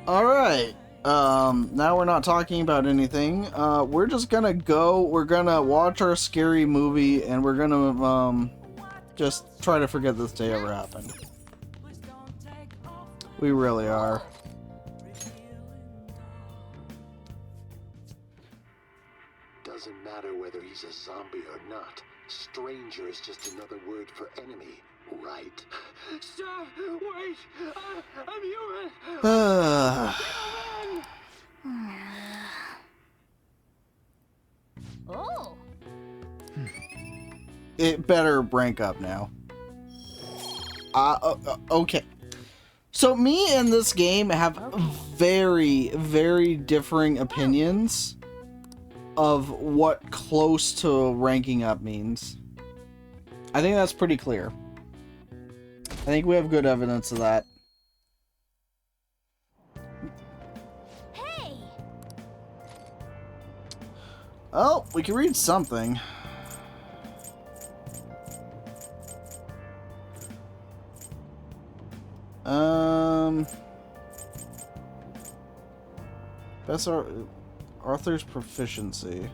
Alright. Now we're not talking about anything. We're just gonna go, we're gonna watch our scary movie, and we're gonna, just try to forget this day ever happened. We really are. Doesn't matter whether he's a zombie or not. Stranger is just another word for enemy, right? Stop! Wait! I'm human! Oh. It better rank up now. Okay. So me and this game have very, very differing opinions of what close to ranking up means. I think that's pretty clear. I think we have good evidence of that. Hey. Oh, we can read something. Best Arthur's proficiency.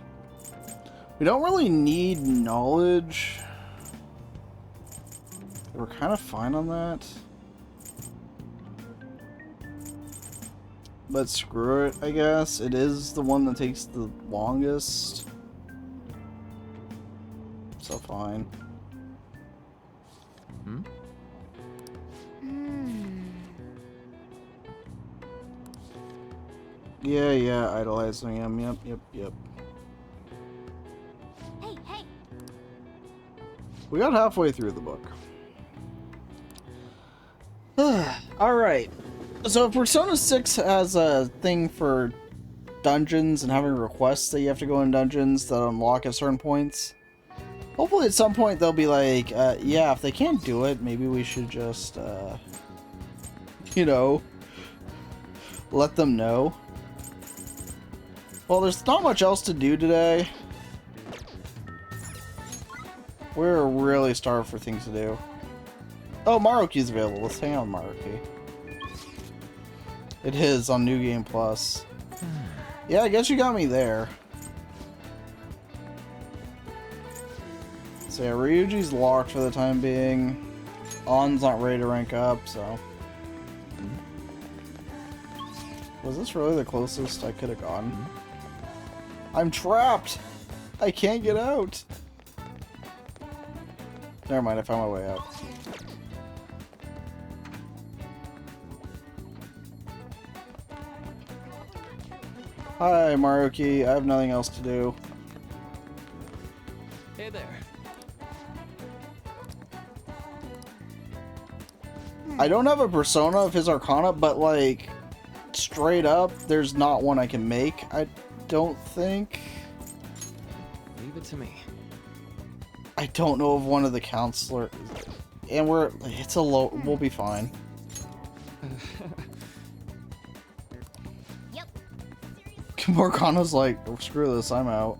We don't really need knowledge. We're kind of fine on that. But screw it, I guess. It is the one that takes the longest. So fine. Hmm? Yeah, idolizing him. Yep. Hey, hey. We got halfway through the book. Alright. So Persona 6 has a thing for dungeons and having requests that you have to go in dungeons that unlock at certain points. Hopefully at some point they'll be like, yeah, if they can't do it, maybe we should just, you know, let them know. Well, there's not much else to do today. We're really starved for things to do. Oh, Maruki's available. Let's hang out with Maruki. It is on New Game Plus. Yeah, I guess you got me there. So yeah, Ryuji's locked for the time being. On's not ready to rank up, so... Was this really the closest I could have gotten? I'm trapped! I can't get out! Never mind, I found my way out. Hi, Maruki. I have nothing else to do. Hey there. I don't have a persona of his Arcana, but, like, straight up, there's not one I can make, I don't think. Leave it to me. I don't know of one of the counselors. And it's a low, we'll be fine. Yep. Morgana's like, oh, screw this, I'm out.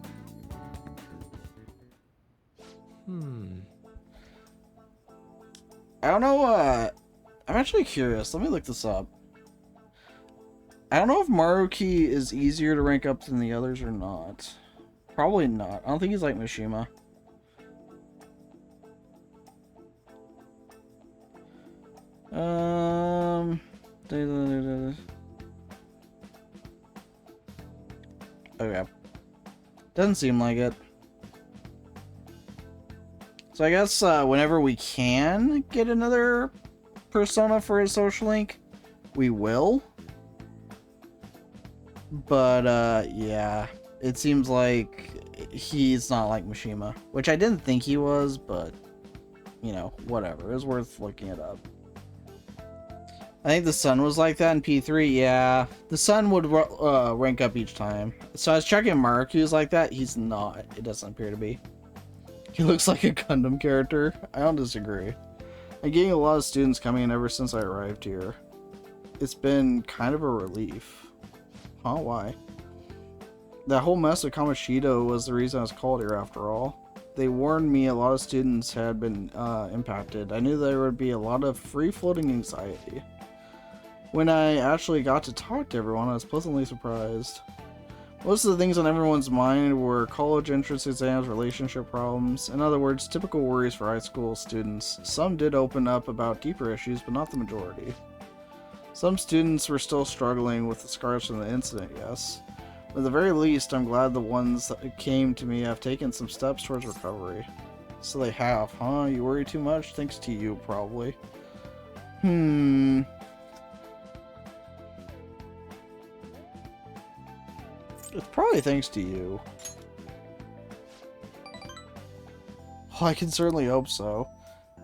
I don't know, I'm actually curious. Let me look this up. I don't know if Maruki is easier to rank up than the others or not. Probably not. I don't think he's like Mishima. Okay. Doesn't seem like it. So I guess whenever we can get another persona for his social link, we will. But yeah, it seems like he's not like Mishima, which I didn't think he was, but you know, whatever. It was worth looking it up. I think the sun was like that in P3. Yeah, the sun would rank up each time. So I was checking Maruki's like that. He's not. It doesn't appear to be. He looks like a Gundam character. I don't disagree. I'm getting a lot of students coming in ever since I arrived here. It's been kind of a relief. Huh? Why? That whole mess with Kamoshida was the reason I was called here after all. They warned me a lot of students had been impacted. I knew there would be a lot of free-floating anxiety. When I actually got to talk to everyone, I was pleasantly surprised. Most of the things on everyone's mind were college entrance exams, relationship problems, in other words, typical worries for high school students. Some did open up about deeper issues, but not the majority. Some students were still struggling with the scars from the incident, yes. But at the very least, I'm glad the ones that came to me have taken some steps towards recovery. So they have, huh? You worry too much? Thanks to you, probably. It's probably thanks to you. Well, I can certainly hope so.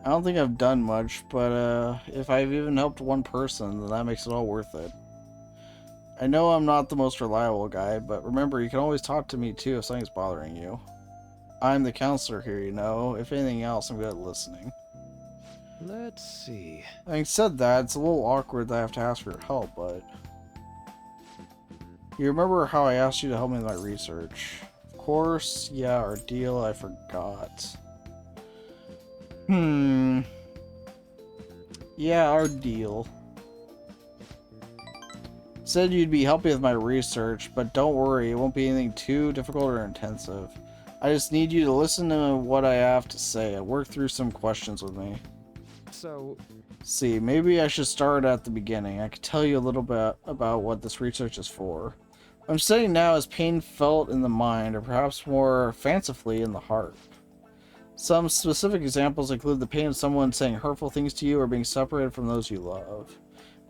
I don't think I've done much, but if I've even helped one person, then that makes it all worth it. I know I'm not the most reliable guy, but remember, you can always talk to me too if something's bothering you. I'm the counselor here, you know. If anything else, I'm good at listening. Let's see. Having said that, it's a little awkward that I have to ask for your help, but... You remember how I asked you to help me with my research? Of course, yeah, our deal, I forgot. Yeah, our deal. Said you'd be helping with my research, but don't worry, it won't be anything too difficult or intensive. I just need you to listen to what I have to say and work through some questions with me. So... See, maybe I should start at the beginning. I could tell you a little bit about what this research is for. What I'm saying now is pain felt in the mind, or perhaps more fancifully in the heart. Some specific examples include the pain of someone saying hurtful things to you or being separated from those you love.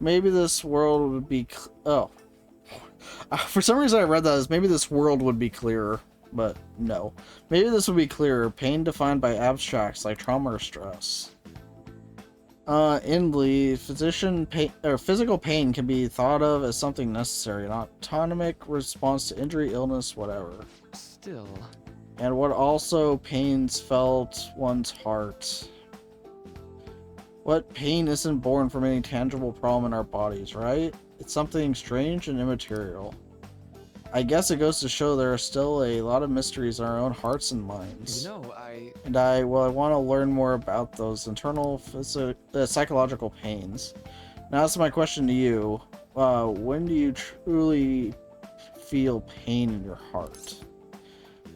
Maybe this world would be... for some reason I read that as maybe this world would be clearer, but no. Maybe this would be clearer. Pain defined by abstracts like trauma or stress. Inly, physical pain can be thought of as something necessary, an autonomic response to injury, illness, whatever. Still... And what also pains felt one's heart. What pain isn't born from any tangible problem in our bodies, right? It's something strange and immaterial. I guess it goes to show there are still a lot of mysteries in our own hearts and minds. You know, I want to learn more about those internal psychological pains. Now that's my question to you. When do you truly feel pain in your heart?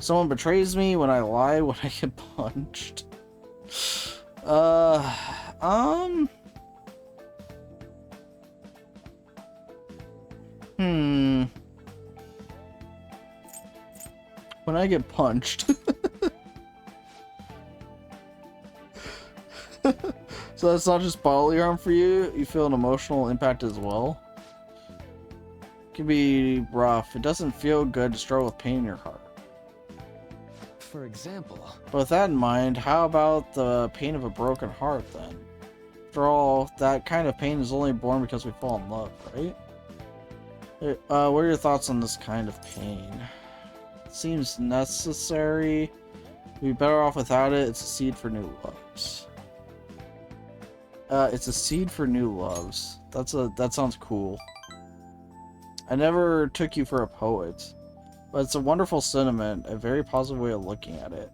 Someone betrays me, when I lie, when I get punched. When I get punched. So that's not just bodily harm for you, you feel an emotional impact as well? It can be rough. It doesn't feel good to struggle with pain in your heart. for example... But with that in mind, how about the pain of a broken heart then? After all, that kind of pain is only born because we fall in love, right? What are your thoughts on this kind of pain? It seems necessary. We'd be better off without it. It's a seed for new loves. It's a seed for new loves. That sounds cool. I never took you for a poet, but it's a wonderful sentiment, a very positive way of looking at it.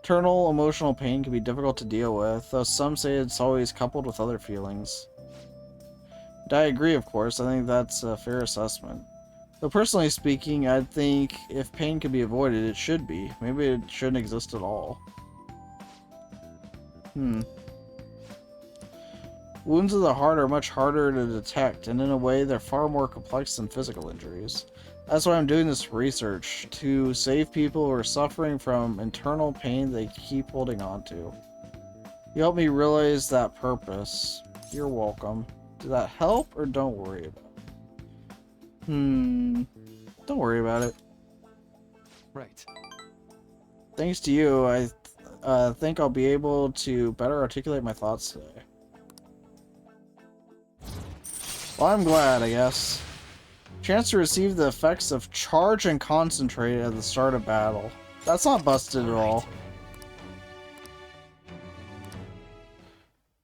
Eternal emotional pain can be difficult to deal with, though some say it's always coupled with other feelings. And I agree, of course. I think that's a fair assessment. Though personally speaking, I think if pain can be avoided, it should be. Maybe it shouldn't exist at all. Wounds of the heart are much harder to detect, and in a way, they're far more complex than physical injuries. That's why I'm doing this research, to save people who are suffering from internal pain they keep holding on to. You help me realize that purpose. You're welcome. Did that help, or don't worry about it? Don't worry about it. Right. Thanks to you, I think I'll be able to better articulate my thoughts today. Well, I'm glad, I guess. Chance to receive the effects of charge and concentrate at the start of battle. That's not busted at all.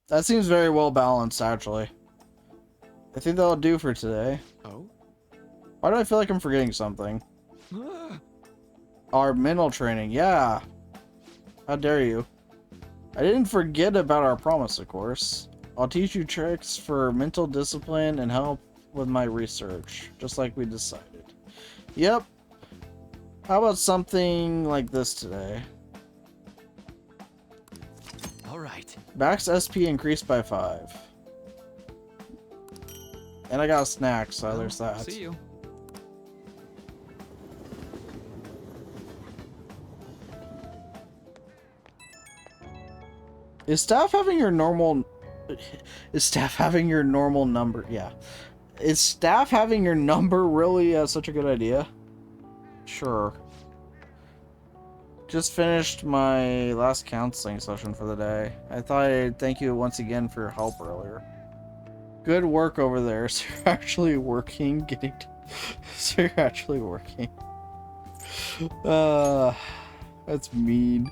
That seems very well balanced, actually. I think that'll do for today. Oh? Why do I feel like I'm forgetting something? Our mental training, yeah. How dare you? I didn't forget about our promise, of course. I'll teach you tricks for mental discipline and help with my research, just like we decided. Yep. How about something like this today? All right. Max SP increased by 5. And I got a snack, so Well, there's that. See you. Is staff having your normal... Is staff having your normal number? Yeah. Is staff having your number really such a good idea? Sure. Just finished my last counseling session for the day. I thought I'd thank you once again for your help earlier. Good work over there. So you're actually working, so you're actually working. That's mean.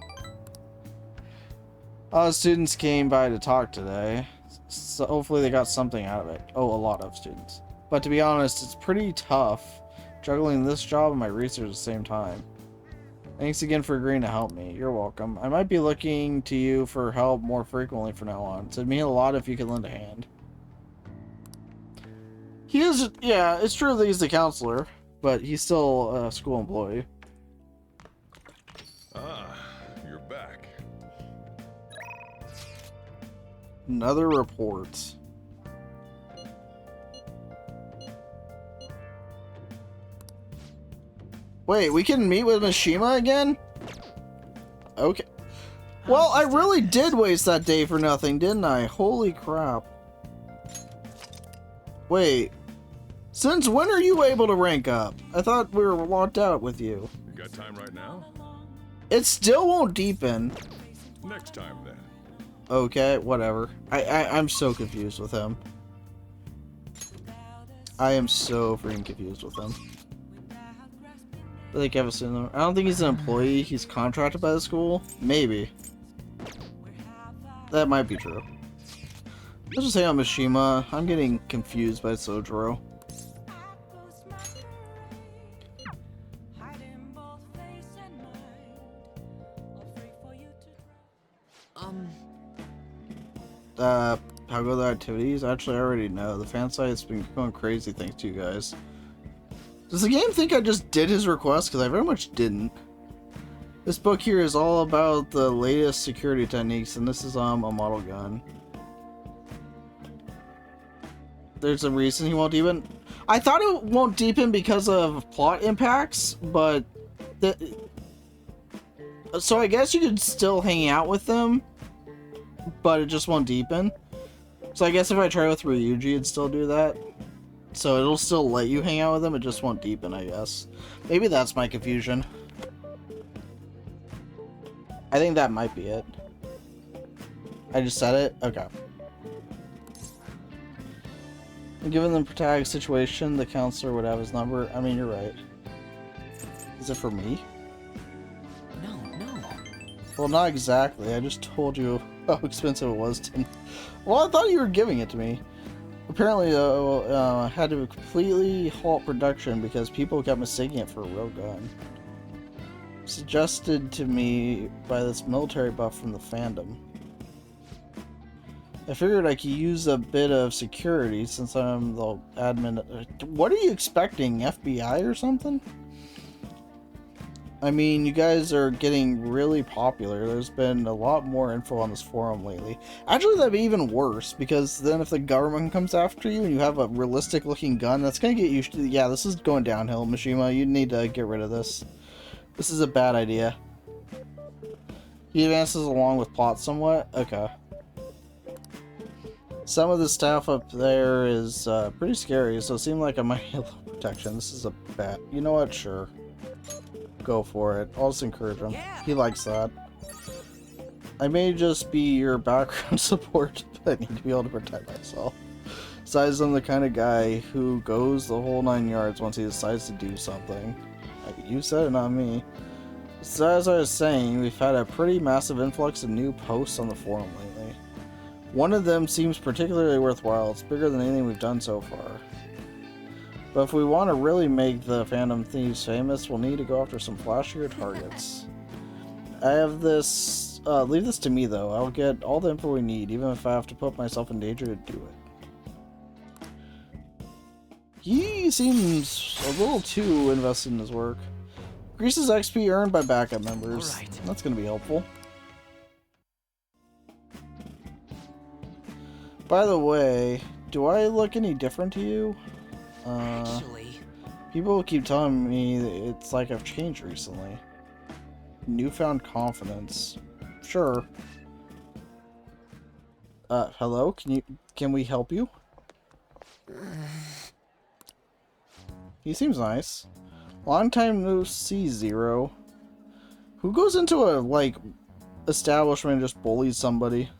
Students came by to talk today, so hopefully they got something out of it. Oh, a lot of students. But to be honest, it's pretty tough juggling this job and my research at the same time. Thanks again for agreeing to help me. You're welcome. I might be looking to you for help more frequently from now on. It'd mean a lot if you could lend a hand. He is, yeah, it's true that he's the counselor, but he's still a school employee. Ah, you're back. Another report. Wait, we can meet with Mishima again? Okay. Well, I really did waste that day for nothing, didn't I? Holy crap. Wait. Since when are you able to rank up? I thought we were locked out with you. You got time right now? It still won't deepen. Next time then. Okay, whatever. I'm so confused with him. I am so freaking confused with him. I think I've seen him. I don't think he's an employee. He's contracted by the school. Maybe. That might be true. Let's just say I'm Mishima. I'm getting confused by Sojiro. How go the activities? Actually, I already know. The fan site's been going crazy thanks to you guys. Does the game think I just did his request? Because I very much didn't. This book here is all about the latest security techniques, and this is a model gun. There's a reason he won't deepen. I thought it won't deepen because of plot impacts, but... So I guess you could still hang out with them, but it just won't deepen. So I guess if I try with Ryuji, it'd still do that. So it'll still let you hang out with them, it just won't deepen, I guess. Maybe that's my confusion. I think that might be it. I just said it? Okay. Given the protagonist situation, the counselor would have his number. I mean, you're right. Is it for me? No. Well, not exactly. I just told you how expensive it was to... Well, I thought you were giving it to me. Apparently, though, had to completely halt production because people kept mistaking it for a real gun. Suggested to me by this military buff from the fandom. I figured I could use a bit of security since I'm the admin. What are you expecting? FBI or something? I mean, you guys are getting really popular. There's been a lot more info on this forum lately. Actually, that'd be even worse, because then if the government comes after you and you have a realistic looking gun, that's gonna get you... Yeah, this is going downhill, Mishima. You need to get rid of this. This is a bad idea. He advances along with plot somewhat? Okay. Some of the staff up there is pretty scary, so it seemed like I might have a little protection. This is a bad... You know what? Sure. Go for it. I'll just encourage him. He likes that. I may just be your background support, but I need to be able to protect myself. Besides, I'm the kind of guy who goes the whole 9 yards once he decides to do something. You said it, not me. So as I was saying, we've had a pretty massive influx of new posts on the forum lately. One of them seems particularly worthwhile. It's bigger than anything we've done so far. But if we want to really make the Phantom Thieves famous, we'll need to go after some flashier targets. I have this Leave this to me, though. I'll get all the info we need, even if I have to put myself in danger to do it. He seems a little too invested in his work. Increases XP earned by backup members. All right. That's going to be helpful. By the way, do I look any different to you? Actually, People keep telling me that it's like I've changed recently. Newfound confidence. Sure. Hello? Can we help you? He seems nice. Long time no see, Zero. Who goes into a, like, establishment and just bullies somebody?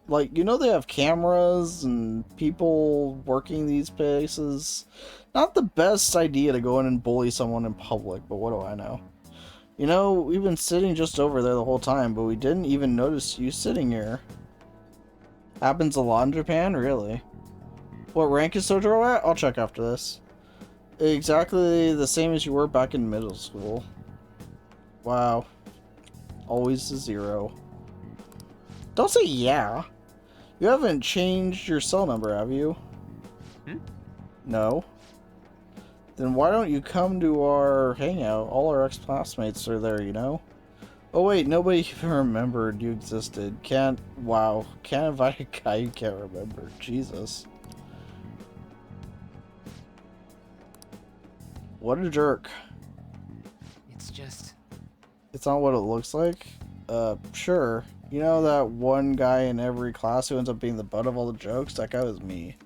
Like, you know they have cameras and people working these places. Not the best idea to go in and bully someone in public, but what do I know? You know, we've been sitting just over there the whole time, but we didn't even notice you sitting here. Happens a lot in Japan? Really? What rank is Sojiro at? I'll check after this. Exactly the same as you were back in middle school. Wow. Always a 0. Don't say yeah. You haven't changed your cell number, have you? No. Then why don't you come to our hangout? All our ex-classmates are there, you know? Oh wait, nobody even remembered you existed. Wow. Can't invite a guy you can't remember. Jesus. What a jerk. it's just... It's not what it looks like? Sure. You know that one guy in every class who ends up being the butt of all the jokes? That guy was me.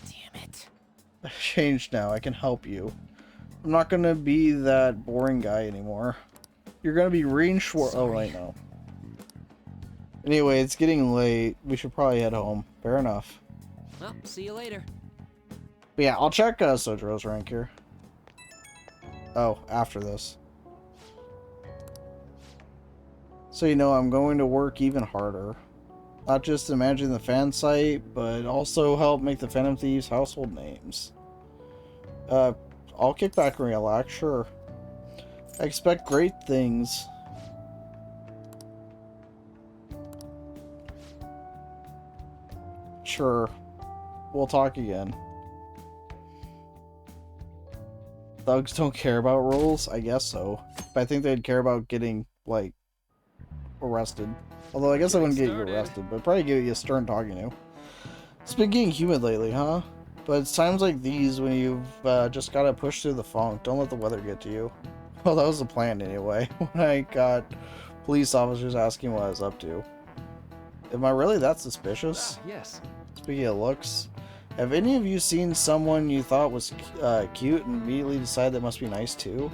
Damn it. I've changed now. I can help you. I'm not gonna be that boring guy anymore. You're gonna be Reen Schwartz. Oh, wait, no. Anyway, it's getting late. We should probably head home. Fair enough. Well, see you later. But yeah, I'll check Sojiro's rank here. Oh, after this. So you know, I'm going to work even harder. Not just to managing the fan site, but also help make the Phantom Thieves household names. I'll kick back and relax, sure. I expect great things. Sure. We'll talk again. Thugs don't care about rules? I guess so. But I think they'd care about getting, like, arrested. Although I guess I wouldn't get you arrested, but probably give you a stern talking to. It's been getting humid lately, huh? But it's times like these when you've just gotta push through the funk. Don't let the weather get to you. Well, that was the plan anyway. When I got police officers asking what I was up to. Am I really that suspicious? Yes. Speaking of looks, have any of you seen someone you thought was cute and immediately decided they must be nice too?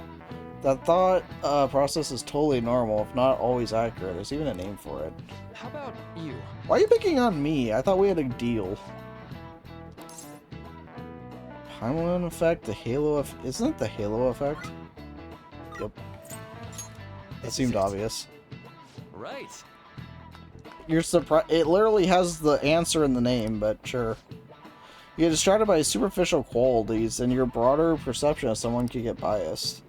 That thought process is totally normal, if not always accurate. There's even a name for it. How about you? Why are you picking on me? I thought we had a deal. Paimon effect, the halo effect. Isn't it the halo effect? Yep. That seemed obvious. Right. You're surprised. It literally has the answer in the name, but sure. You get distracted by superficial qualities, and your broader perception of someone can get biased.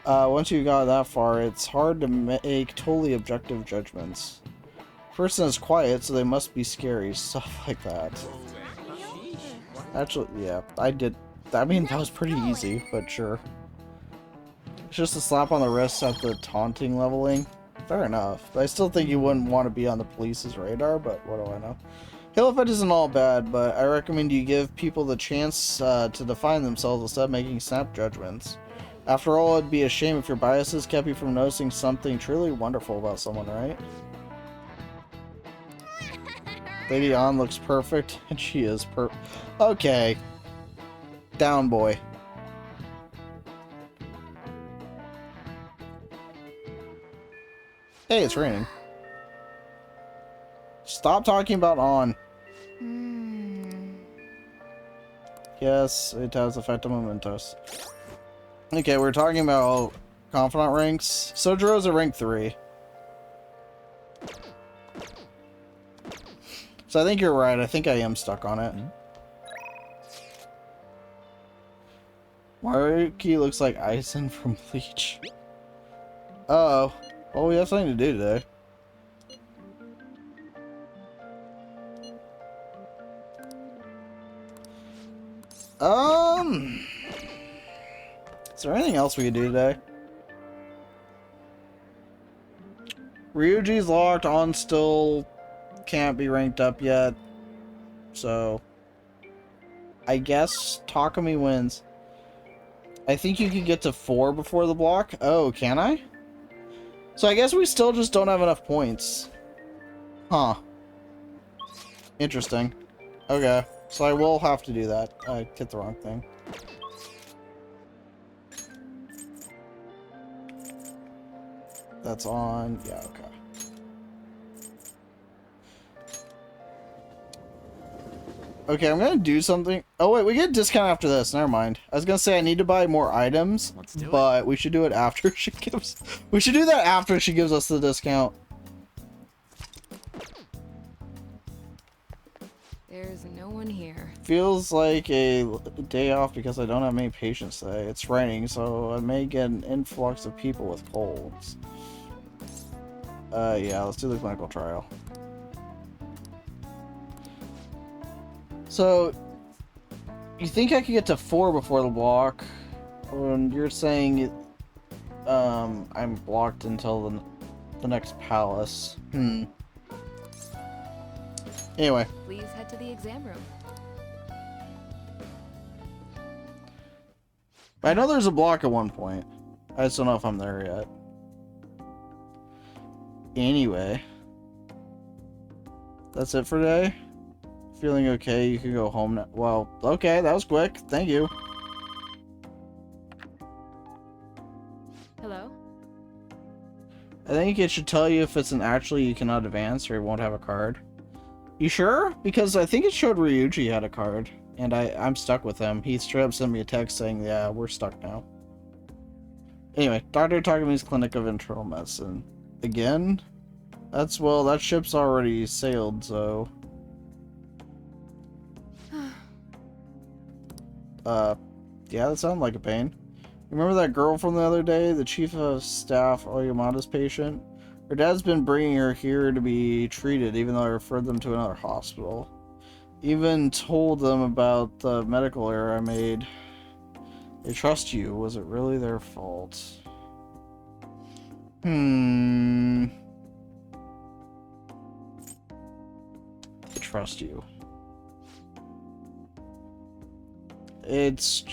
Once you got that far, it's hard to make totally objective judgments. Person is quiet, so they must be scary. Stuff like that. Actually, yeah, I did. I mean, that was pretty easy, but sure. It's just a slap on the wrist at the taunting leveling. Fair enough. But I still think you wouldn't want to be on the police's radar, but what do I know? Halo effect isn't all bad, but I recommend you give people the chance to define themselves instead of making snap judgments. After all, it'd be a shame if your biases kept you from noticing something truly wonderful about someone, right? Lady An looks perfect, and she is Okay. Down, boy. Hey, it's raining. Stop talking about On. Yes, it has effect on mementos. Okay, we're talking about confidant ranks. Sojiro's at rank 3. So I think you're right. I think I am stuck on it. Maruki looks like Aizen from Bleach. Uh-oh. Well, we have something to do today. Is there anything else we could do today? Ryuji's locked on, still can't be ranked up yet. So, I guess Takumi wins. I think you could get to 4 before the block. Oh, can I? So I guess we still just don't have enough points. Huh. Interesting. Okay. So I will have to do that. I hit the wrong thing. That's on. Yeah, okay. Okay, I'm gonna do something. Oh wait, we get a discount after this. Never mind. I was gonna say I need to buy more items, Let's do it. but we should do it after she gives. We should do that after she gives us the discount. There's no one here. Feels like a day off because I don't have many patients today. It's raining, so I may get an influx of people with colds. Yeah, let's do the clinical trial. So, you think I could get to 4 before the block? When you're saying I'm blocked until the next palace. Anyway. Please head to the exam room. I know there's a block at one point. I just don't know if I'm there yet. Anyway. That's it for today? Feeling okay, you can go home now. Well, okay, that was quick. Thank you. Hello? I think it should tell you if it's an actually you cannot advance or you won't have a card. You sure? Because I think it showed Ryuji had a card. And I'm stuck with him. He straight up sent me a text saying, yeah, we're stuck now. Anyway, Dr. Takumi's Clinic of Internal Medicine. Again? Well, that ship's already sailed, so... Yeah, that sounded like a pain. Remember that girl from the other day? The chief of staff, Oyamada's patient? Her dad's been bringing her here to be treated, even though I referred them to another hospital. Even told them about the medical error I made. They trust you. Was it really their fault? I trust you. It's...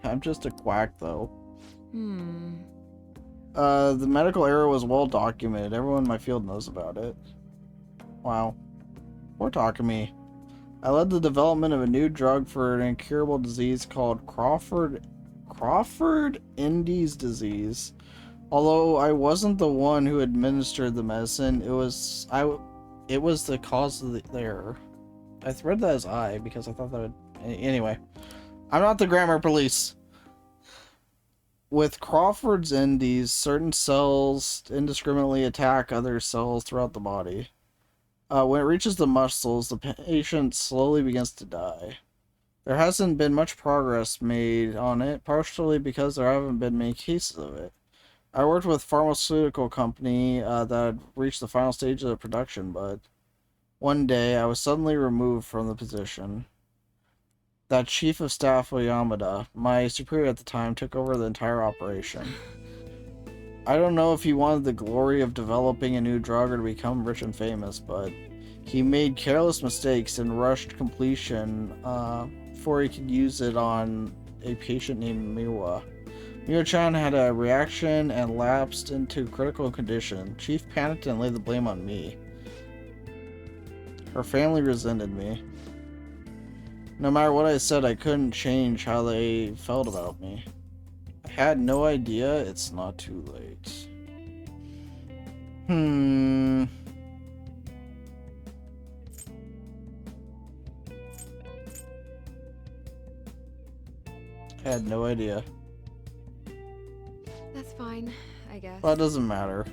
I'm just a quack, though. The medical error was well documented. Everyone in my field knows about it. Wow. Poor Takumi. I led the development of a new drug for an incurable disease called Crawford-Indies disease. Although I wasn't the one who administered the medicine, it was the cause of the error. I read that as I because I thought that would... Anyway. I'm not the grammar police. With Crawford's Indies, certain cells indiscriminately attack other cells throughout the body. When it reaches the muscles, the patient slowly begins to die. There hasn't been much progress made on it, partially because there haven't been many cases of it. I worked with a pharmaceutical company that had reached the final stage of the production, but one day I was suddenly removed from the position. That chief of staff, Oyamada, my superior at the time, took over the entire operation. I don't know if he wanted the glory of developing a new drug or to become rich and famous, but he made careless mistakes and rushed completion before he could use it on a patient named Miwa. Miwa-chan had a reaction and lapsed into critical condition. Chief panicked and laid the blame on me. Her family resented me. No matter what I said, I couldn't change how they felt about me. I had no idea it's not too late. I had no idea. That's fine, I guess. Well, it doesn't matter.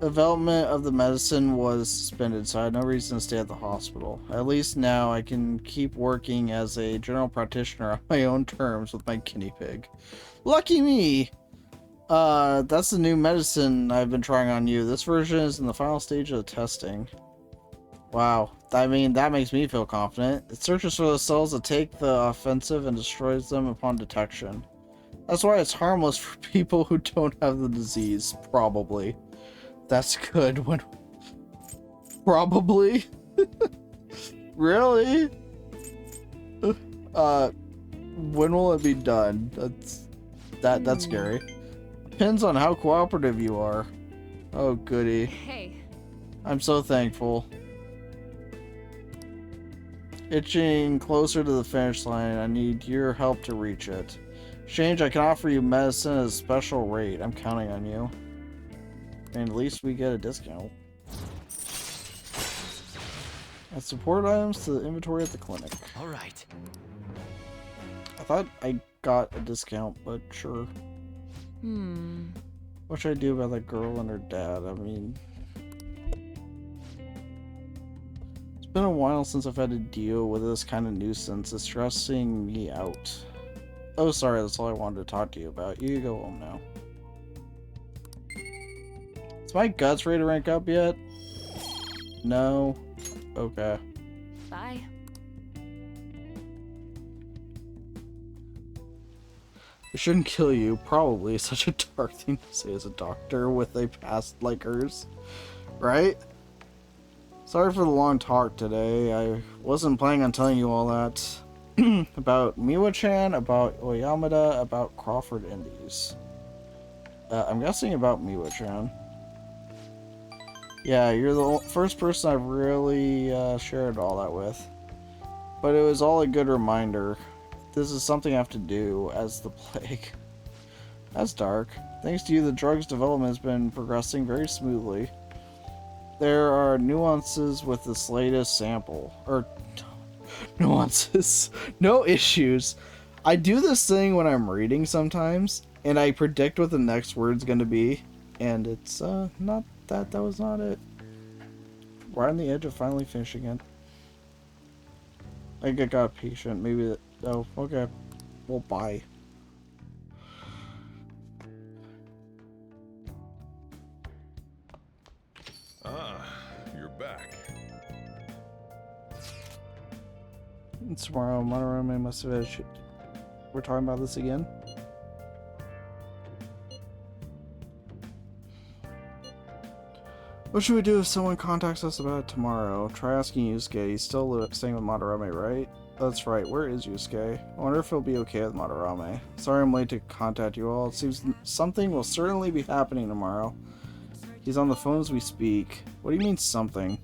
Development of the medicine was suspended, so I had no reason to stay at the hospital. At least now I can keep working as a general practitioner on my own terms with my guinea pig. Lucky me! That's the new medicine I've been trying on you. This version is in the final stage of the testing. Wow. I mean, that makes me feel confident. It searches for the cells that take the offensive and destroys them upon detection. That's why it's harmless for people who don't have the disease, probably. That's good when... Probably? Really? When will it be done? That's scary. Depends on how cooperative you are. Oh, goody. Hey. I'm so thankful. Itching closer to the finish line. I need your help to reach it. Exchange, I can offer you medicine at a special rate. I'm counting on you. And at least we get a discount. Add support items to the inventory at the clinic. All right. I thought I got a discount, but sure. What should I do about that girl and her dad? I mean... It's been a while since I've had to deal with this kind of nuisance. It's stressing me out. Oh, sorry, that's all I wanted to talk to you about. You can go home now. Is my guts ready to rank up yet? No? Okay. Bye. It shouldn't kill you, probably. It's such a dark thing to say as a doctor with a past like hers. Right? Sorry for the long talk today. I wasn't planning on telling you all that. About Miwa-chan, about Oyamada, about Crawford Indies. I'm guessing about Miwa-chan. Yeah, you're the first person I've really shared all that with. But it was all a good reminder. This is something I have to do as the plague. That's dark. Thanks to you, the drug's development has been progressing very smoothly. There are nuances with this latest sample. Or, nuances. No issues. I do this thing when I'm reading sometimes, and I predict what the next word's gonna be, and it's, not that. That was not it. Right on the edge of finally finishing it. I got patient. Maybe that. Oh, okay. Well, bye. Ah, you're back. Tomorrow, Madarame must have had We're talking about this again? What should we do if someone contacts us about it tomorrow? Try asking Yusuke. He's still staying with Madarame, right? That's right. Where is Yusuke? I wonder if he'll be okay with Madarame. Sorry I'm late to contact you all. It seems something will certainly be happening tomorrow. He's on the phone as we speak. What do you mean, something?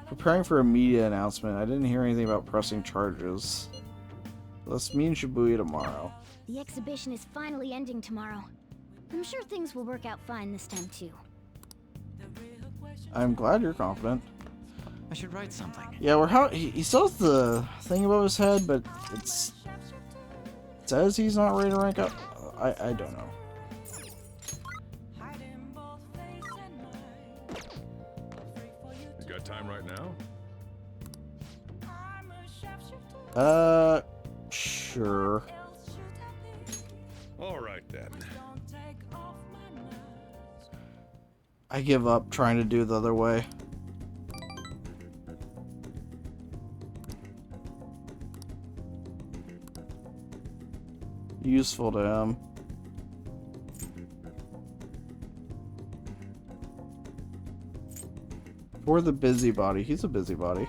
Preparing for a media announcement. I didn't hear anything about pressing charges. Let's meet in Shibuya tomorrow. The exhibition is finally ending tomorrow. I'm sure things will work out fine this time, too. I'm glad you're confident. I should write something. Yeah, he still has the thing above his head, but it says he's not ready to rank up. I don't know. You got time right now? Sure. All right then. I give up trying to do the other way. Useful to him. For the busybody. He's a busybody.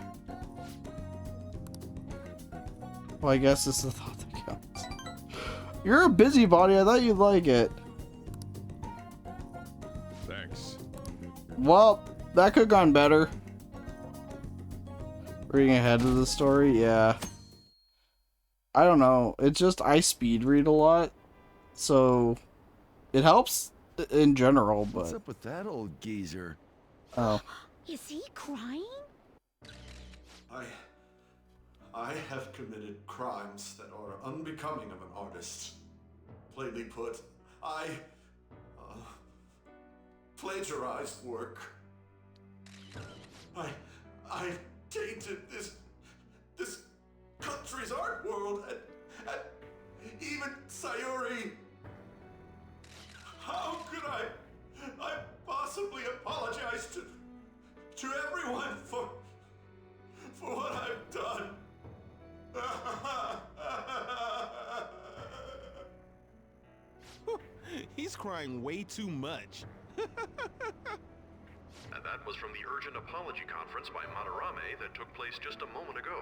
Well, I guess this is the thought that counts. You're a busybody. I thought you'd like it. Thanks. Well, that could have gone better. Reading ahead of the story, yeah. I don't know. It's just I speed read a lot, so it helps in general. But what's up with that old geezer? Oh, Is he crying? I have committed crimes that are unbecoming of an artist. Plainly put, I plagiarized work. I tainted this country's art world, and even Sayuri. could I possibly apologize to everyone for what I've done? He's crying way too much. And that was from the urgent apology conference by Madarame that took place just a moment ago.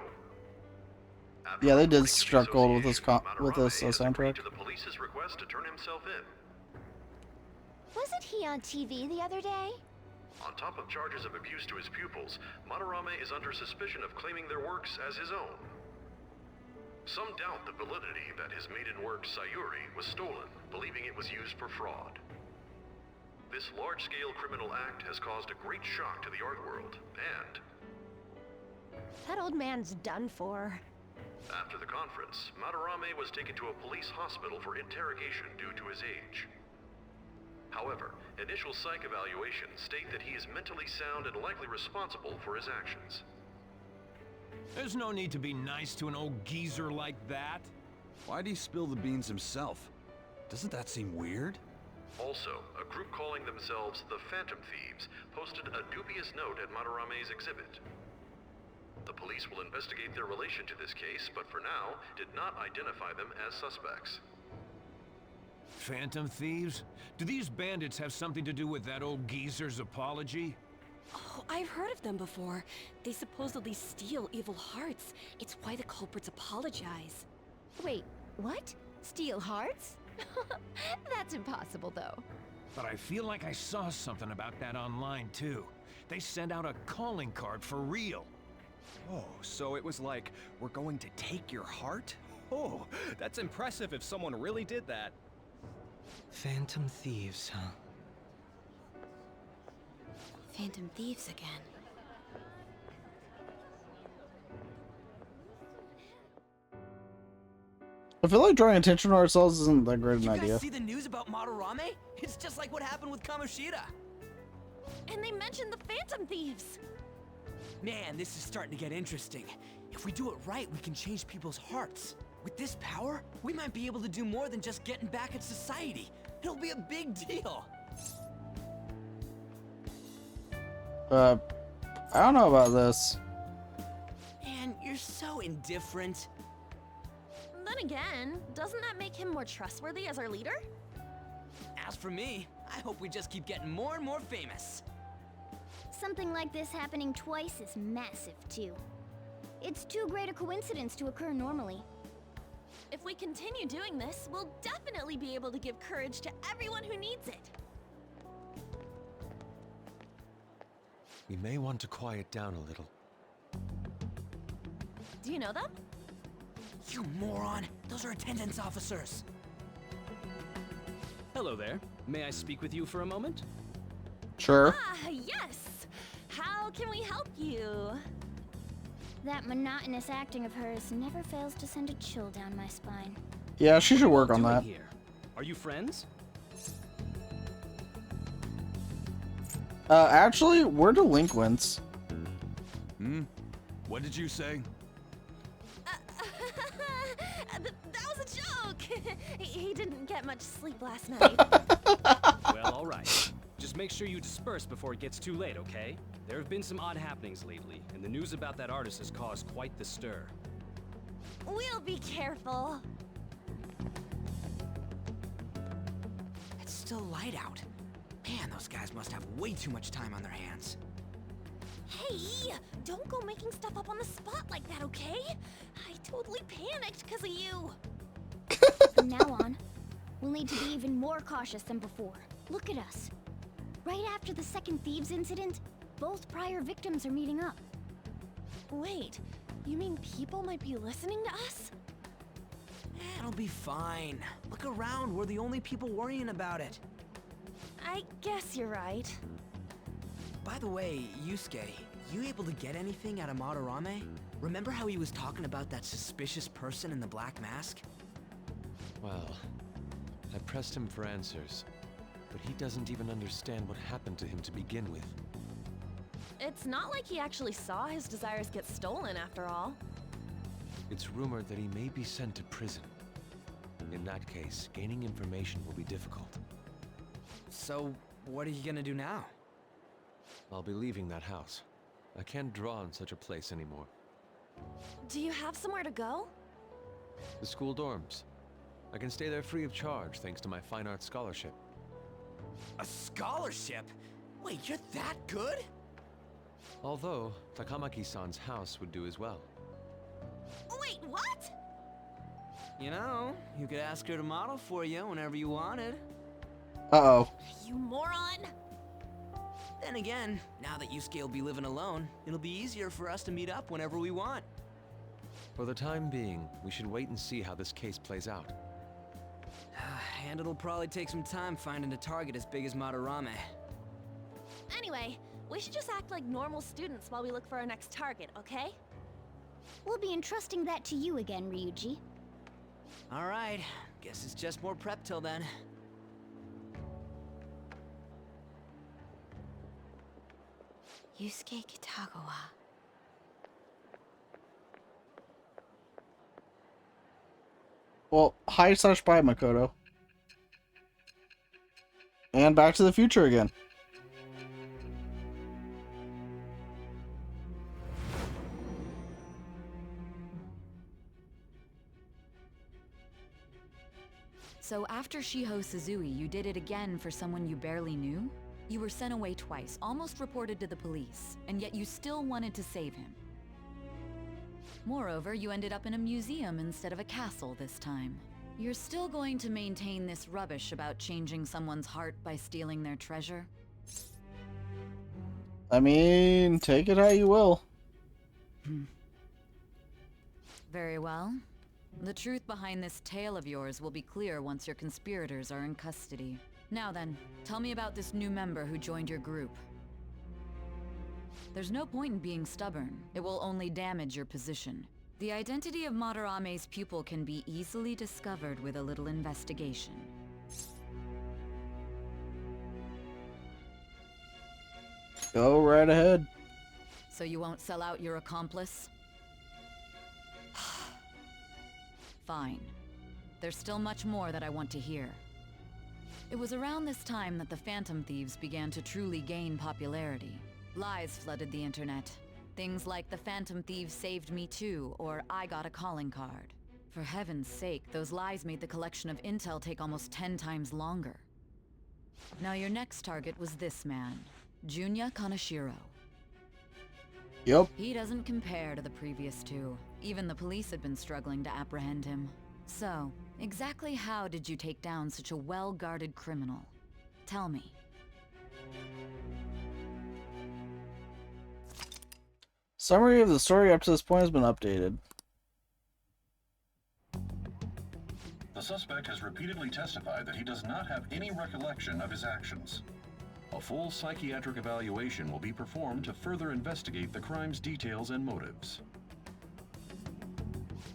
After Yeah, they did reporting to the struck gold with this association, with this Madarame has agreed soundtrack. to the police's request to turn himself in. Wasn't he on TV the other day? On top of charges of abuse to his pupils, Madarame is under suspicion of claiming their works as his own. Some doubt the validity that his maiden work, Sayuri, was stolen, believing it was used for fraud. This large-scale criminal act has caused a great shock to the art world, and That old man's done for. after the conference, Madarame was taken to a police hospital for interrogation due to his age. However, initial psych evaluations state that he is mentally sound and likely responsible for his actions. There's no need to be nice to an old geezer like that. Why'd he spill the beans himself? Doesn't that seem weird? Also, a group calling themselves the Phantom Thieves posted a dubious note at Madarame's exhibit. The police will investigate their relation to this case, but for now, did not identify them as suspects. Phantom thieves? Do these bandits have something to do with that old geezer's apology? Oh, I've heard of them before. They supposedly steal evil hearts. It's why the culprits apologize. Wait, what? Steal hearts? That's impossible, though. But I feel like I saw something about that online, too. They sent out a calling card for real. Oh, so it was like, we're going to take your heart? Oh, that's impressive if someone really did that. Phantom thieves, huh? Phantom thieves again. I feel like drawing attention to ourselves isn't that great an You idea. guys see the news about Madarame? It's just like what happened with Kamoshida. And they mentioned the Phantom Thieves! Man, this is starting to get interesting. If we do it right, we can change people's hearts. With this power, we might be able to do more than just getting back at society. It'll be a big deal. I don't know about this. Man, you're so indifferent. Then again, doesn't that make him more trustworthy as our leader? As for me, I hope we just keep getting more and more famous. Something like this happening twice is massive, too. It's too great a coincidence to occur normally. If we continue doing this, we'll definitely be able to give courage to everyone who needs it. We may want to quiet down a little. Do you know them? You moron! Those are attendance officers! Hello there. May I speak with you for a moment? Sure. Ah, yes! How can we help you? That monotonous acting of hers never fails to send a chill down my spine. Yeah, she should work on Doing that. here? Are you friends? Actually, we're delinquents. What did you say? That was a joke! he didn't get much sleep last night. Well, all right. Just make sure you disperse before it gets too late, okay? There have been some odd happenings lately, and the news about that artist has caused quite the stir. We'll be careful. It's still light out. Man, those guys must have way too much time on their hands. Hey, don't go making stuff up on the spot like that, okay? I totally panicked because of you. From now on, we'll need to be even more cautious than before. Look at us. Right after the second Thieves incident, both prior victims are meeting up. Wait, you mean people might be listening to us? It'll be fine. Look around, we're the only people worrying about it. I guess you're right. By the way, Yusuke, you able to get anything out of Madarame? Remember how he was talking about that suspicious person in the black mask? Well, I pressed him for answers, but he doesn't even understand what happened to him to begin with. It's not like he actually saw his desires get stolen after all. It's rumored that he may be sent to prison. In that case, gaining information will be difficult. So, what are you gonna do now? I'll be leaving that house. I can't draw in such a place anymore. Do you have somewhere to go? The school dorms. I can stay there free of charge thanks to my fine arts scholarship. A scholarship? Wait, you're that good? Although, Takamaki-san's house would do as well. Wait, what? You know, you could ask her to model for you whenever you wanted. Uh-oh. You moron! Then again, now that Yusuke will be living alone, it'll be easier for us to meet up whenever we want. For the time being, we should wait and see how this case plays out. And it'll probably take some time finding a target as big as Madarame. Anyway, we should just act like normal students while we look for our next target, okay? We'll be entrusting that to you again, Ryuji. Alright, guess it's just more prep till then. Yusuke Kitagawa. Well, hi/bye, Makoto. And Back to the Future again. So after Shiho Suzui, you did it again for someone you barely knew? You were sent away twice, almost reported to the police, and yet you still wanted to save him. Moreover, you ended up in a museum instead of a castle this time. You're still going to maintain this rubbish about changing someone's heart by stealing their treasure? I mean, take it how you will. Very well. The truth behind this tale of yours will be clear once your conspirators are in custody. Now then, tell me about this new member who joined your group. There's no point in being stubborn. It will only damage your position. The identity of Madarame's pupil can be easily discovered with a little investigation. Go right ahead. So you won't sell out your accomplice? Fine. There's still much more that I want to hear. It was around this time that the Phantom Thieves began to truly gain popularity. Lies flooded the internet. Things like the Phantom Thieves saved me too, or I got a calling card. For heaven's sake, those lies made the collection of intel take almost 10 times longer. Now your next target was this man, Junya Kaneshiro. Yep. He doesn't compare to the previous two. Even the police had been struggling to apprehend him. So, exactly how did you take down such a well-guarded criminal? Tell me. Summary of the story up to this point has been updated. The suspect has repeatedly testified that he does not have any recollection of his actions. A full psychiatric evaluation will be performed to further investigate the crime's details and motives.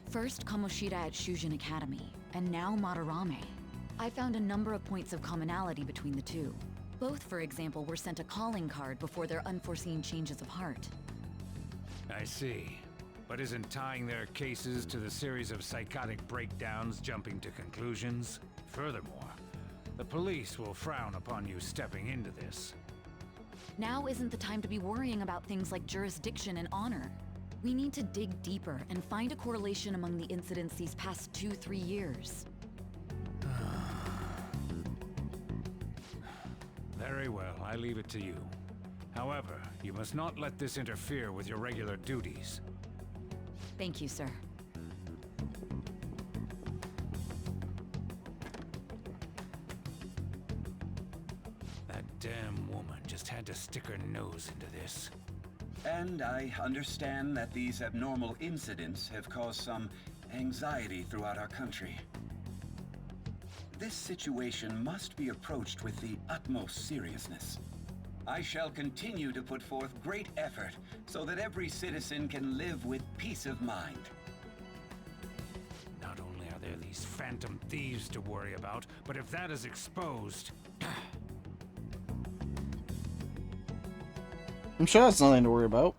First Kamoshida at Shujin Academy, and now Madarame. I found a number of points of commonality between the two. Both, for example, were sent a calling card before their unforeseen changes of heart. I see. But isn't tying their cases to the series of psychotic breakdowns jumping to conclusions? Furthermore, the police will frown upon you stepping into this. Now isn't the time to be worrying about things like jurisdiction and honor. We need to dig deeper and find a correlation among the incidents these past 2-3 years. Very well, I leave it to you. However, you must not let this interfere with your regular duties. Thank you, sir. That damn woman just had to stick her nose into this. And I understand that these abnormal incidents have caused some anxiety throughout our country. This situation must be approached with the utmost seriousness. I shall continue to put forth great effort so that every citizen can live with peace of mind. Not only are there these phantom thieves to worry about, but if that is exposed... I'm sure that's nothing to worry about.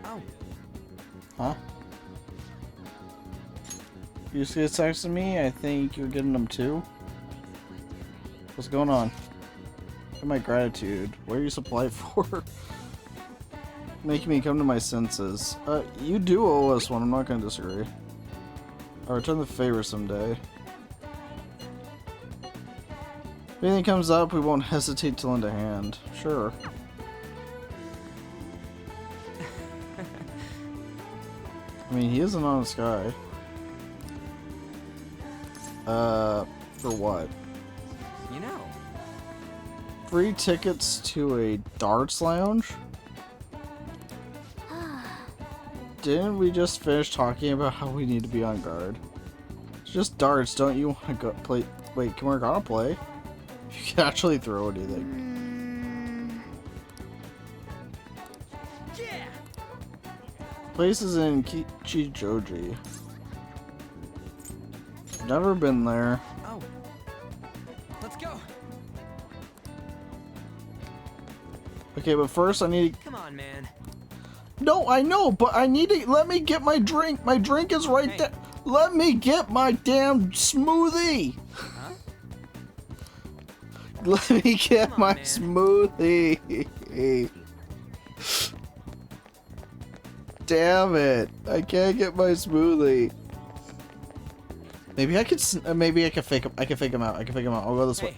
Oh. Huh? You just get texting me? I think you're getting them too. What's going on? Look at my gratitude. What are you supplied for? Making me come to my senses. You do owe us one. I'm not gonna disagree. I'll return the favor someday. If anything comes up, we won't hesitate to lend a hand. Sure. I mean, he is an honest guy. For what? You know. Free tickets to a darts lounge? Didn't we just finish talking about how we need to be on guard? It's just darts, don't you want to go play? Wait, can Morgana play? You can actually throw anything. Yeah. Places in Kichijoji. Never been there. Oh. Let's go. Okay, but first I need to... Come on, man. No, I know, but I need to... Let me get my drink. My drink is right there. Let me get my damn smoothie. Huh? Let me get my smoothie. Damn it. I can't get my smoothie. Maybe I could... Maybe I can fake him. I can fake him out. I can fake him out. I'll go this way.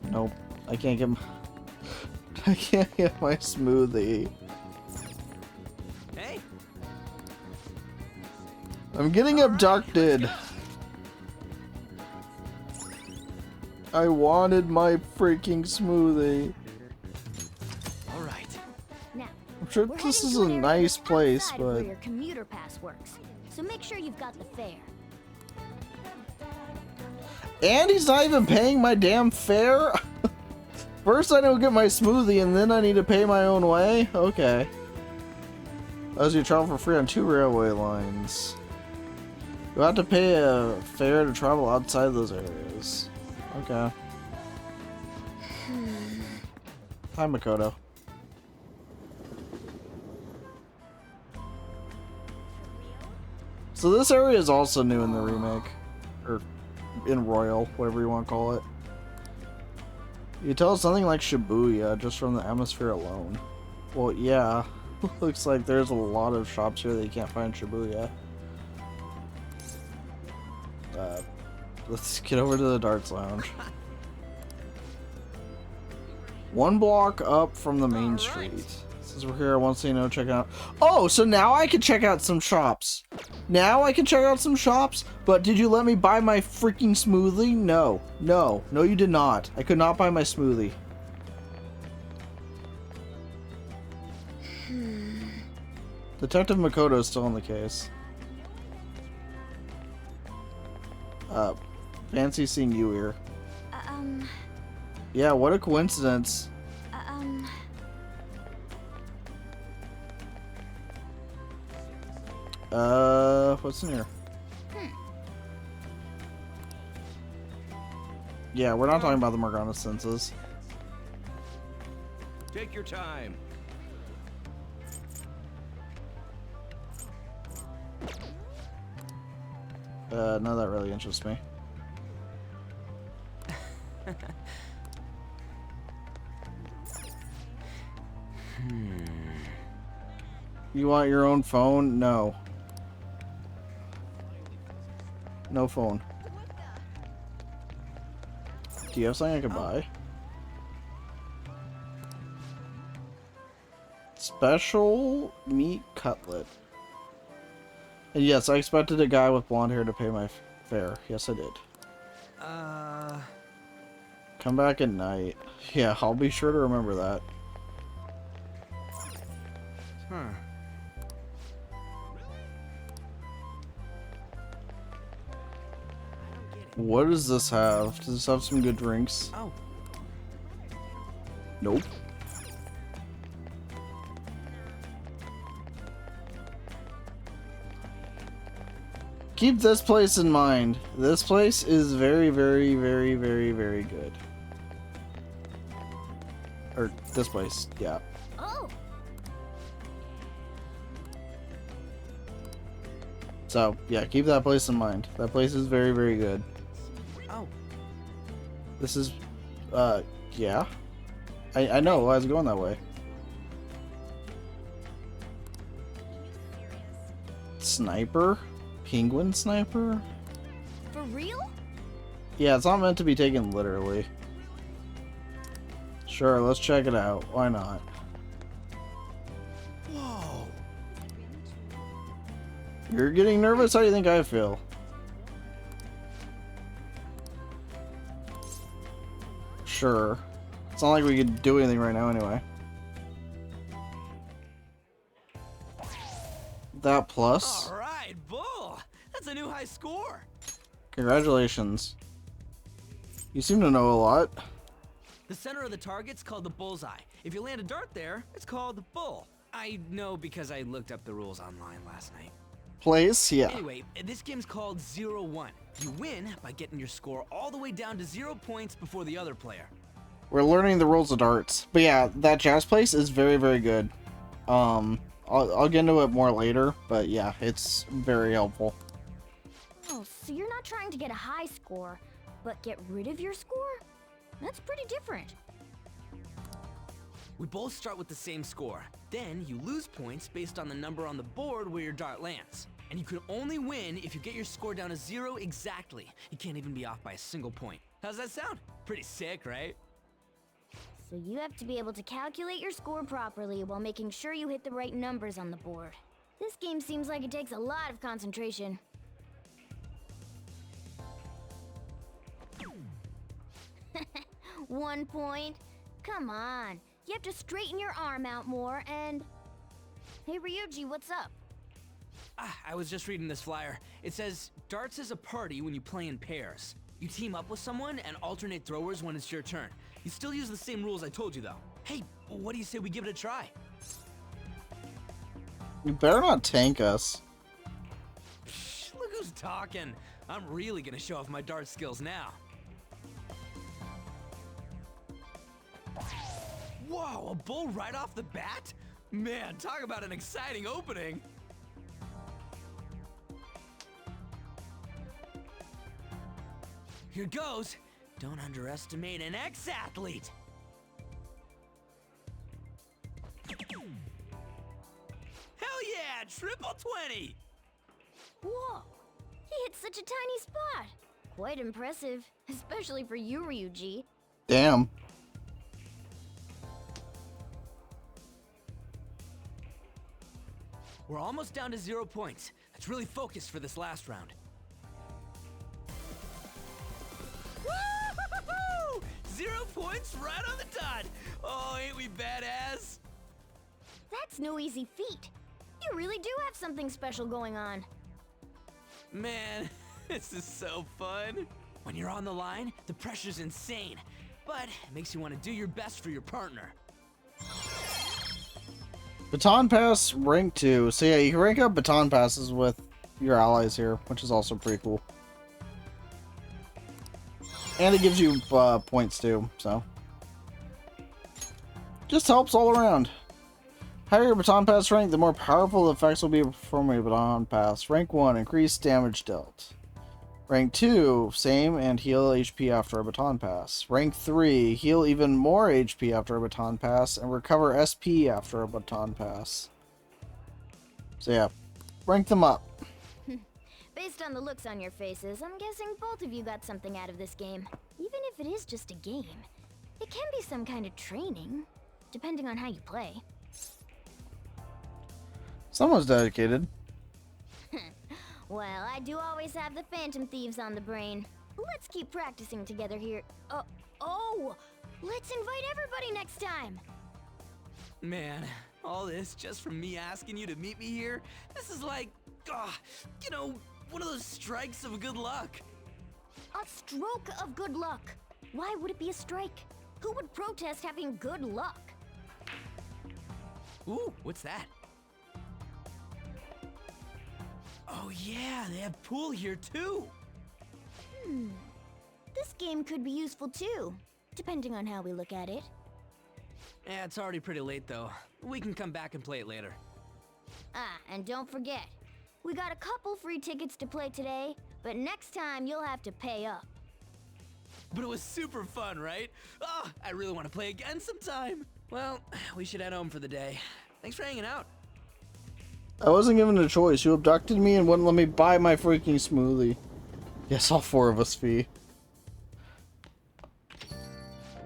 Nope. I can't get... I can't get my smoothie. Hey. I'm getting abducted. I wanted my freaking smoothie. All right. Now, I'm sure we're this heading is to a an area nice that's place, outside of where but your commuter pass works. So make sure you've got the fare. and he's not even paying my damn fare. First I don't get my smoothie, and then I need to pay my own way. Okay. As you travel for free on 2 railway lines, you have to pay a fare to travel outside those areas. Okay. Hi, Makoto. So this area is also new in the remake, or in Royal, whatever you want to call it. You can tell it's something like Shibuya just from the atmosphere alone. Well, yeah, looks like there's a lot of shops here that you can't find in Shibuya. Let's get over to the darts lounge. 1 block up from the main street. Since we're here, I want to say no, check out. Oh, so now I can check out some shops. Now I can check out some shops. But did you let me buy my freaking smoothie? No, no, no, you did not. I could not buy my smoothie. Detective Makoto is still on the case. Fancy seeing you here. Yeah, what a coincidence. What's in here? Yeah, we're not talking about the Morgana senses. Take your time. None of that really interests me. You want your own phone? No. No phone. Do you have something I can buy? Special meat cutlet. And yes, I expected a guy with blonde hair to pay my fare. Yes, I did. Come back at night. Yeah, I'll be sure to remember that. Huh. What does this have? Does this have some good drinks? Oh. Nope. Keep this place in mind. This place is very, very, very, very, very good. Or this place, yeah. Oh. So, yeah, keep that place in mind. That place is very, very good. Oh. This is, yeah. I know, I was going that way. Sniper? Penguin sniper? For real? Yeah, it's not meant to be taken literally. Sure, let's check it out. Why not? Whoa. You're getting nervous? How do you think I feel? Sure. It's not like we could do anything right now anyway. That plus. Alright, Bull! That's a new high score! Congratulations. You seem to know a lot. The center of the target's called the bullseye. If you land a dart there, it's called the bull. I know because I looked up the rules online last night. Place, yeah. Anyway, this game's called 0-1. You win by getting your score all the way down to 0 points before the other player. We're learning the rules of darts. But yeah, that jazz place is very, very good. I'll get into it more later, but yeah, it's very helpful. Oh, so you're not trying to get a high score, but get rid of your score? That's pretty different. We both start with the same score. Then you lose points based on the number on the board where your dart lands. And you can only win if you get your score down to 0 exactly. You can't even be off by a single point. How's that sound? Pretty sick, right? So you have to be able to calculate your score properly while making sure you hit the right numbers on the board. This game seems like it takes a lot of concentration. One point? Come on. You have to straighten your arm out more and... Hey Ryuji, what's up? I was just reading this flyer. It says, darts is a party when you play in pairs. You team up with someone and alternate throwers when it's your turn. You still use the same rules I told you though. Hey, what do you say we give it a try? You better not tank us. Psh, look who's talking. I'm really gonna show off my dart skills now. Whoa, a bull right off the bat? Man, talk about an exciting opening. Here goes. Don't underestimate an ex-athlete. Hell yeah, triple 20. Whoa, he hit such a tiny spot. Quite impressive, especially for you, Ryuji. Damn. We're almost down to 0 points. Let's really focus for this last round. Woo-hoo-hoo-hoo! 0 points right on the dot. Oh, ain't we badass? That's no easy feat. You really do have something special going on. Man, this is so fun. When you're on the line, the pressure's insane, but it makes you want to do your best for your partner. Baton Pass rank 2. So yeah, you can rank up baton passes with your allies here, which is also pretty cool. And it gives you points too, so. Just helps all around. Higher your baton pass rank, the more powerful the effects will be performing a baton pass. Rank 1, increased damage dealt. Rank 2, same and heal HP after a baton pass. Rank 3, heal even more HP after a baton pass and recover SP after a baton pass. So yeah, rank them up. Based on the looks on your faces, I'm guessing both of you got something out of this game. Even if it is just a game, it can be some kind of training, depending on how you play. Someone's dedicated. Well, I do always have the Phantom Thieves on the brain. Let's keep practicing together here. Oh! Let's invite everybody next time! Man, all this just from me asking you to meet me here? This is like, you know, one of those strikes of good luck. A stroke of good luck. Why would it be a strike? Who would protest having good luck? Ooh, what's that? Oh yeah, they have pool here too. This game could be useful too, depending on how we look at it. Yeah, it's already pretty late though. We can come back and play it later. Ah, and don't forget, we got a couple free tickets to play today, but next time you'll have to pay up. But it was super fun, right? Oh, I really want to play again sometime. Well, we should head home for the day. Thanks for hanging out. I wasn't given a choice. You abducted me and wouldn't let me buy my freaking smoothie. Yes, all four of us, Fee.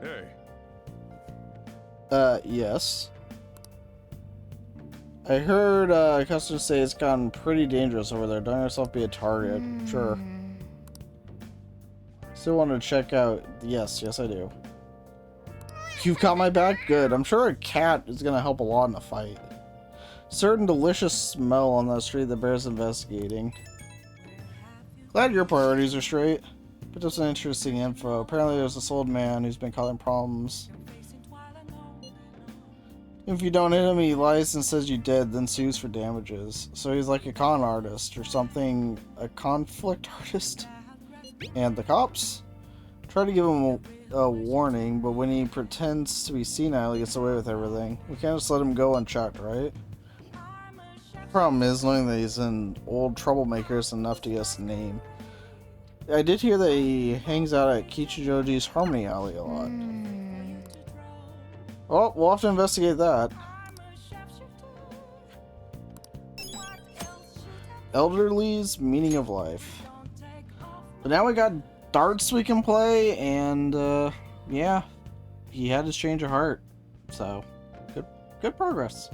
Hey. Yes. I heard customers say it's gotten pretty dangerous over there. Don't yourself be a target. Sure. Still want to check out. Yes, I do. You've got my back? Good. I'm sure a cat is going to help a lot in the fight. Certain delicious smell on the street that bears investigating. Glad your priorities are straight. But just some interesting info. Apparently there's this old man who's been causing problems. If you don't hit him, he lies and says you did, then sues for damages. So he's like a con artist or something, a conflict artist. And the cops try to give him a warning, but when he pretends to be senile, he gets away with everything. We can't just let him go unchecked, right? Problem is, knowing that he's an old troublemaker is enough to get us a name. I did hear that he hangs out at Kichijoji's Harmony Alley a lot. Well, we'll have to investigate that. Elderly's Meaning of Life. But now we got darts we can play, and yeah, he had his change of heart. So, good progress.